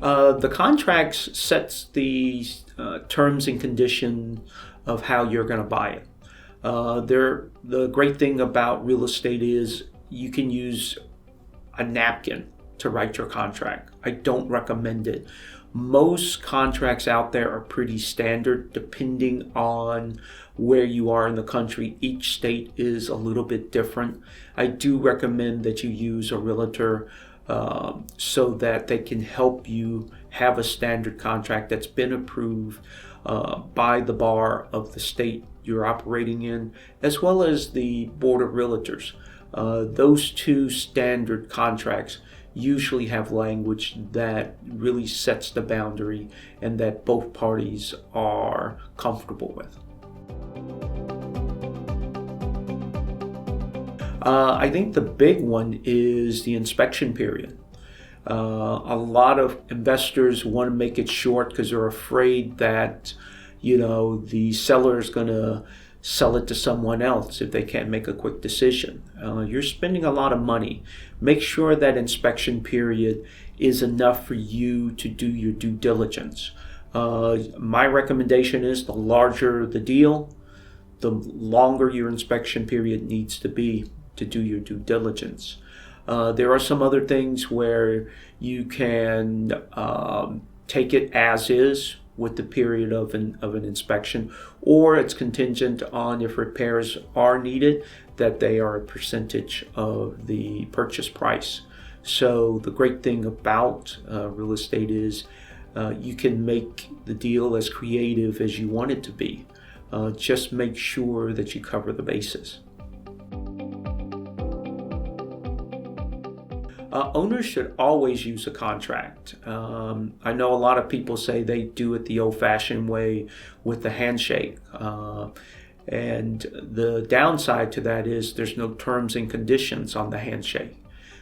The contracts sets the terms and conditions of how you're going to buy it. The great thing about real estate is you can use a napkin to write your contract. I don't recommend it. Most contracts out there are pretty standard depending on where you are in the country. Each state is a little bit different. I do recommend that you use a realtor so that they can help you have a standard contract that's been approved by the bar of the state you're operating in, as well as the Board of Realtors. Those two standard contracts usually have language that really sets the boundary and that both parties are comfortable with. I think the big one is the inspection period. A lot of investors want to make it short because they're afraid that, the seller is going to sell it to someone else if they can't make a quick decision. You're spending a lot of money. Make sure that inspection period is enough for you to do your due diligence. My recommendation is the larger the deal, the longer your inspection period needs to be to do your due diligence. There are some other things where you can take it as is with the period of an inspection, or it's contingent on if repairs are needed, that they are a percentage of the purchase price. So the great thing about real estate is you can make the deal as creative as you want it to be. Just make sure that you cover the bases. Owners should always use a contract. I know a lot of people say they do it the old-fashioned way with the handshake. And the downside to that is there's no terms and conditions on the handshake.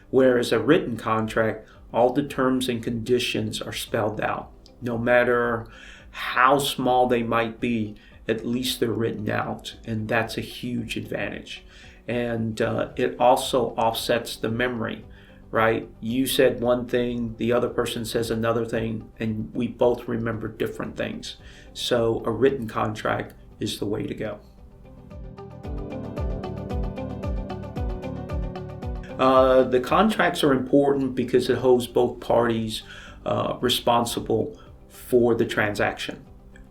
Whereas a written contract, all the terms and conditions are spelled out. No matter how small they might be, at least they're written out. And that's a huge advantage. And it also offsets the memory. Right? You said one thing, the other person says another thing, and we both remember different things. So a written contract is the way to go. The contracts are important because it holds both parties responsible for the transaction.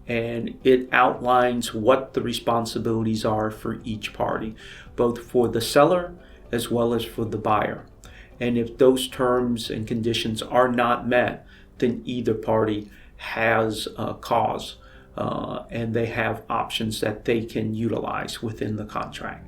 And it outlines what the responsibilities are for each party, both for the seller as well as for the buyer. And if those terms and conditions are not met, then either party has a cause and they have options that they can utilize within the contract.